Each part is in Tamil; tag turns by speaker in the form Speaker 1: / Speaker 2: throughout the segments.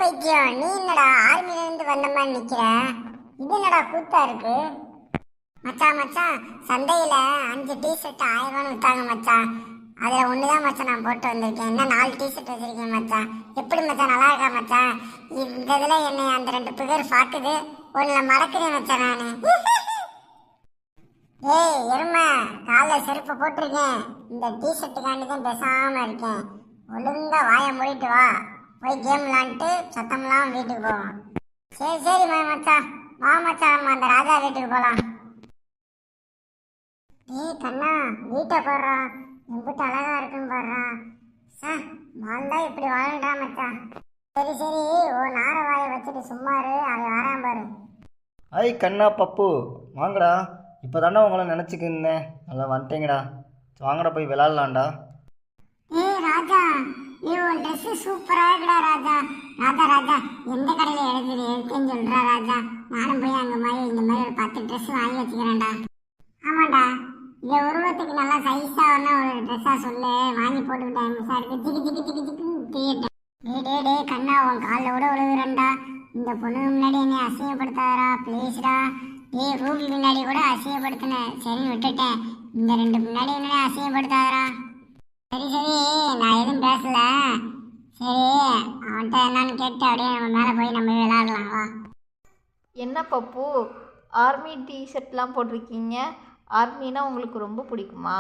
Speaker 1: பைத்தியம், நீ என்னடா ஆர்மில இருந்து வந்த மாதிரி நிக்கிற? இது என்னடா கூத்தா இருக்கு? மச்சான் மச்சான், சந்தையில 5 டிஷர்ட் 1000 ரூபான்னு வித்தாங்க மச்சான். அதுல ஒண்ணுதான் மச்சான் நான் போட்டு வந்திருக்கேன். என்ன 4 டிஷர்ட் வச்சிருக்கேன் மச்சான். எப்படி மச்சான், நல்லா இருக்கா மச்சான்? இந்த இதுல என்னை அந்த 2 பிகர் பாக்குது, ஒண்ணுல மறக்கிறேன் மச்சான் நானு. ஏய் எருமை, காலைல செருப்பு போட்டிருக்கேன். இந்த டிஷர்ட்டுக்காண்டி தான் பேசாம இருக்கேன். ஒழுங்கா வாயை மூடிட்டு வா, போய் கேம் விளாண்டுட்டு சத்தம்லாம் வீட்டுக்கு போவோம். சரி சரி மச்சான், வா மச்சான், நம்ம அந்த ராஜா வீட்டுக்கு போலாம். ஏய் கண்ணா, வீட்டை போடுறான், எம்பிட்டு அழகா இருக்குன்னு போடுறான். சார் வாழ்ந்தா இப்படி வாழண்டா மச்சான். சரி சரி, ஓ நார வாயை வச்சுட்டு சும்மா இரு, அவன் வரான் பாரு.
Speaker 2: ஐய் கண்ணா பப்பு, வாங்கடா. இப்போ தாண்டா உங்களை நினச்சிக்கிருந்தேன், நல்லா வந்துட்டீங்கடா. வாங்கடா போய் விளாட்லாம்டா.
Speaker 1: ஏய் ராஜா, உன் ட்ரெஸ் சூப்பரா இருக்குடா ராஜா. ராஜா ராஜா, எந்த கடையில எடுக்குன்னு சொல்றா ராஜா. நானும் போய் அங்க மாதிரி இந்த மாதிரி ஒரு 10 ட்ரெஸ் வாங்கி வச்சுக்கிறேன்டா. ஆமாண்டா, இந்த உருவத்துக்கு நல்லா சைஸா ஒரு ட்ரெஸ்ஸா சொல்லு, வாங்கி போட்டுக்கிட்டேன். சாருக்கு ஜிக்கு ஜிக்கு ஜிக்கு ஜிக்குன்னு திரியட்டேன். டே டே கண்ணா, உன் காலில் கூட விழுகுறேன்டா. இந்த பொண்ணு முன்னாடி என்னை அசிங்கப்படுத்தாதரா ப்ளீஸ்டா. ஏய் ரூபி முன்னாடி கூட அசிங்கப்படுத்தினேன், சரின்னு விட்டுட்டேன். இந்த 2 முன்னாடி என்ன அசிங்கப்படுத்தாதரா. சரி சரி, நான் எதுவும் பேசல. சரி, அவன்கிட்ட என்னன்னு கேட்டு அப்படியே நம்ம மேலே போய் நம்ம விளையாடலாம் வா.
Speaker 3: என்ன பப்பு, ஆர்மி டிஷர்ட்லாம் போட்டிருக்கீங்க? ஆர்மினா உங்களுக்கு ரொம்ப பிடிக்குமா?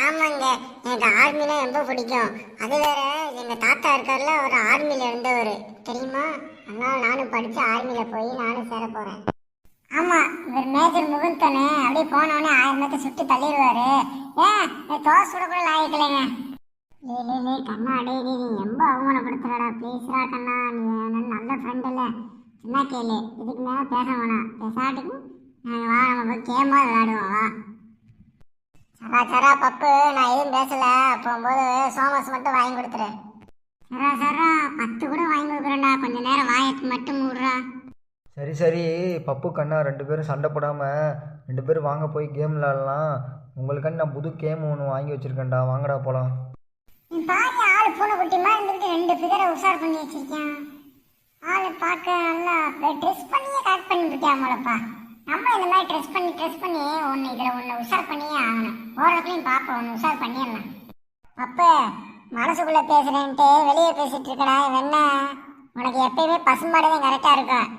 Speaker 1: ஆமாங்க, எனக்கு ஆர்மினா ரொம்ப பிடிக்கும். அது வேற, எங்கள் தாத்தா இருக்கார்ல, ஒரு ஆர்மியில் இருந்தவர் தெரியுமா. அதனால நானும் படித்து ஆர்மியில் போய் நானும் சேர போகிறேன். ஆமாம், இவர் மேஜர் முகுந்தனே, அப்படியே போனவொடனே 1000 பேர்த்த சுட்டு தள்ளிடுவாரு. ஏன் தோசை சுட கூட லாய்க்கலைங்க. நீ கண்ணா, அடே நீ ரொம்ப அவமானப்படுத்துறடா ப்ளீஸ்ரா கண்ணா. நீ நல்ல ஃப்ரெண்ட் இல்லை, என்ன கேளு, இதுக்கு மேலே பேச வேணாம். பேசாட்டுக்கு நாங்கள் வா, நம்ம போய் கேமா விளையாடுவோம் வா. சரா சரா பப்பு, நான் எதுவும் பேசல. போகும்போது சோமஸ் மட்டும் வாங்கி கொடுத்துரு. சரா சரா, 10 கூட வாங்கி கொடுக்குறேன்டா, கொஞ்சம் நேரம் வாயத்து மட்டும் மூடுறா.
Speaker 2: சரி சரி பப்பு கண்ணா, 2 பேரும் சண்டை போடாமல் 2 பேரும் வாங்க போய் கேம் விளாட்லாம். உங்களுக்காண்டி நான் புது கேம் ஒன்று வாங்கி வச்சுருக்கேன்டா, வாங்கடா போகலாம்.
Speaker 1: நீ பாரு, ஆள் பூனை குட்டி மாதிரி இருந்துட்டு 2 ஃபிகரை உஷார் பண்ணி வச்சிருக்கேன். ஆளை பார்க்க நல்லா ட்ரெஸ் பண்ணியே கரெக்ட் பண்ணிருக்கேன் அவங்களப்பா. நம்ம இந்த மாதிரி ட்ரெஸ் பண்ணி ஒன்று இதில் உஷார் பண்ணியே ஆகணும். ஓரத்துலையும் பார்ப்போம், ஒன்று உஷார் பண்ணிடலாம். அப்போ மனசுக்குள்ளே பேசுகிறேன்ட்டு வெளியே பேசிகிட்டு இருக்கடா. என்ன உனக்கு எப்பயுமே பசுமாடு தான் கரெக்டாக இருக்கும்.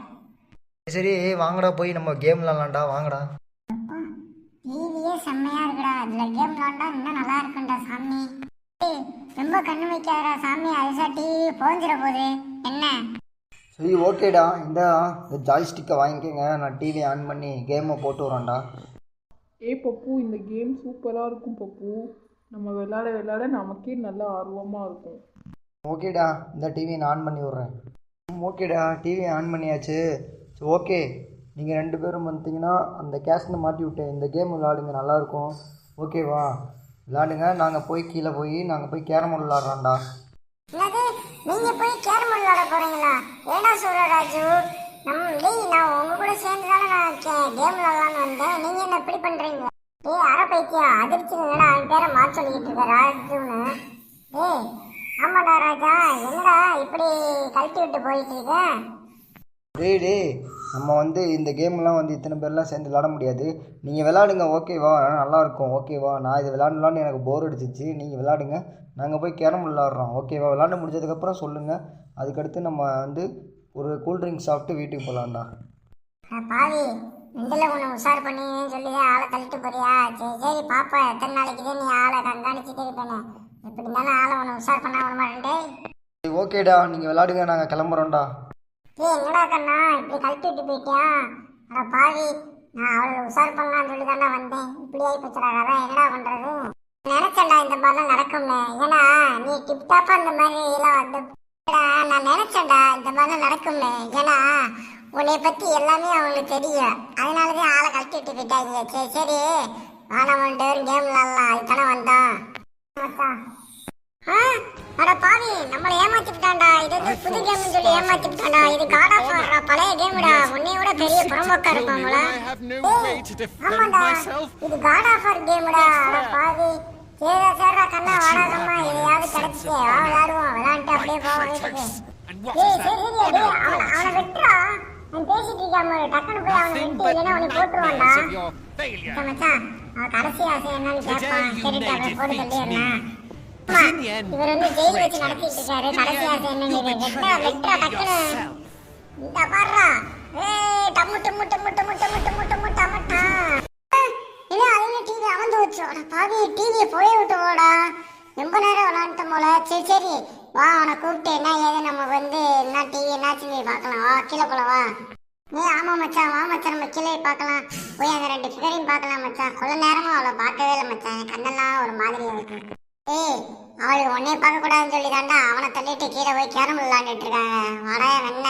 Speaker 2: சரி வாங்கடா போய் நம்ம கேம் விளாட்லாம்டா, வாங்கடா.
Speaker 1: டிவியே செம்மையாக இருக்குடா, அதில் கேம் விளாண்டா இன்னும் நல்லா இருக்குண்டா சாமி. ரொம்ப கண்ணு வைக்காதடா சாமி, அதுசா டிவி போஞ்சிட போகுது. என்ன
Speaker 2: சரி ஓகேடா, இந்த ஜாய்ஸ்டிக்கை வாங்கிக்கோங்க, நான் டிவி ஆன் பண்ணி கேமை போட்டு வரேன்டா.
Speaker 4: ஏய் பப்பு, இந்த கேம் சூப்பராக இருக்கும் பப்பு. நம்ம விளையாட விளையாட நமக்கே நல்ல ஆர்வமாக இருக்கும்.
Speaker 2: ஓகேடா, இந்த டிவியை நான் ஆன் பண்ணி விட்றேன். ஓகேடா, டிவியை ஆன் பண்ணியாச்சு. ஸோ ஓகே, நீங்கள் 2 பேரும் வந்துட்டிங்கன்னா அந்த கேஸ்ட்டை மாட்டி விட்டேன், இந்த கேம் விளாடுங்க, நல்லாயிருக்கும். ஓகேவா, விளாடுங்க. நாங்கள் போய் கீழே போய் நாங்கள் போய் கேரம் போர்டு விளாட்றோம்டா.
Speaker 1: என்னது, நீங்க போய் கேரம் போர்டு விளையாட போறீங்களா? ஏடா சொல்ற ராஜு, நான் உங்க கூட சேர்ந்து தானே நான் கேம் விளையாடலான்னு வந்தேன். நீங்க என்ன இப்படி பண்றீங்க? ஏய் அரை பைத்தியம், அதிர்ச்சி என்னடா அவன் பேரை மாற்றி சொல்லிக்கிட்டு இருக்க ராஜுன்னு. ஏய் ஆமாடா ராஜா, என்னடா இப்படி கழட்டி விட்டு போயிட்டு இருக்க?
Speaker 2: டேய் நம்ம இந்த கேம்லாம் இத்தனை பேர்லாம் சேர்ந்து விளாட முடியாது. நீங்கள் விளாடுங்க ஓகேவா, நல்லாயிருக்கும் ஓகேவா. நான் இது விளாண்டுலான்னு எனக்கு போர் அடிச்சிச்சு, நீங்கள் விளாடுங்க. நாங்கள் போய் கேரம் விளாட்றோம் ஓகேவா. விளாண்டு முடிஞ்சதுக்கப்புறம் சொல்லுங்கள். அதுக்கடுத்து நம்ம ஒரு கூல்ட்ரிங்க் சாப்பிட்டு வீட்டுக்கு போகலான்டா.
Speaker 1: பாவி, ரெண்டில் உன்னை உஷார் பண்ணி சொல்லிதான் ஆளை தள்ளிட்டு போறியா? சரி சரி பாப்பா, எத்தனை நாளைக்கு நீ ஆளை கண்காணிச்சுட்டு இருப்பேனே. எப்படி இருந்தாலும் ஆளை உன்னை உஷார் பண்ண விட மாட்டேன்.
Speaker 2: ஓகேடா, நீங்கள் விளாடுங்க, நாங்கள் கிளம்புறோம்டா.
Speaker 1: ஏய் என்னடா கண்ணா, இப்படி கழட்டி விட்டு போயிட்டியா? அட பாவி, நான் அவளை உஷார் பண்ணலான்னு சொல்லி தானே வந்தேன். இப்படி ஆகி போச்சுடா கதை, என்னடா பண்றது? நினைச்சேன்டா இந்த மாதிரிலாம் நடக்கும்னு. ஏன்னா நீ டிப்டாப்பா இந்த மாதிரி எல்லாம் நான் நினைச்சேன்டா இந்த மாதிரிலாம் நடக்கும்னு. ஏன்னா உன்னை பத்தி எல்லாமே அவங்களுக்கு தெரியும், அதனாலதான் ஆளை கழட்டி விட்டு போயிட்டாங்க. சரி சரி வானம் கேம் விளாடலாம், அதுதானே வந்தோம். அட பாவி, நம்மளை ஏமாத்திட்டான்டா. இது புது கேம்னு சொல்லி ஏமாத்திட்டான்டா. இது காட் ஆஃப் வார் பழைய கேம்டா, உன்னைய விட பெரிய புறம்போக்கா இருப்பாங்களா? ஆமாடா, இது காட் ஆஃப் வார் கேம்டா. அட பாவி, சரிடா கண்ணா வாடாதம்மா, இதையாவது கிடைச்சிச்சு, வா விளையாடுவோம். விளையாண்டுட்டு அப்படியே டேய் போ வீட்டுக்கு. ஏய் சரி சரி டேய் அவனை வெட்டுறா. நான் பேசிட்டு இருக்காம டக்குனு போய் அவனை வெட்டி இல்லைன்னா அவனை போட்டுருவான்டா. மச்சான் அவன் கடைசி ஆசை என்னன்னு கேட்பான். சரிட்டு அவன் போட்டு சொல்லிடுறேன். இவர் வந்து ஜெயில் வச்சு நடத்திட்டு இருக்காரு. கடைசி ஆசை என்னன்னு வெட்டுறா டக்குனு. இந்த பாடுறா. ஏய் டம்மு டம்மு டம்மு டம்மு டம்மு டம்மு டம்மு டம்மட்டா. இல்ல அதுல டிவி அவந்து வச்சோட பாவி டிவியை போய் விட்டு போடா. ரொம்ப நேரம் விளாண்டுட்டோம் போல. சரி சரி வா அவனை கூப்பிட்டு என்ன ஏது நம்ம வந்து என்ன டிவி என்னாச்சுன்னு பார்க்கலாம். வா கீழே போல வா. ஆமா மச்சான் வா மச்சான் நம்ம கீழே பார்க்கலாம். போய் அந்த 2 ஃபிகரையும் பார்க்கலாம் மச்சான். கொஞ்ச நேரமா அவளை பார்க்கவே இல்லை மச்சான். என் கண்ணெல்லாம் ஒரு மாதிரியா இருக்கு. ஏய் அவளுக்கு உன்னைய பார்க்க கூடாதுன்னு சொல்லி தாண்டா அவனை தள்ளிட்டு கீழே போய் கேரம் விளையாண்டுட்டு இருக்காங்க. வாடா என்ன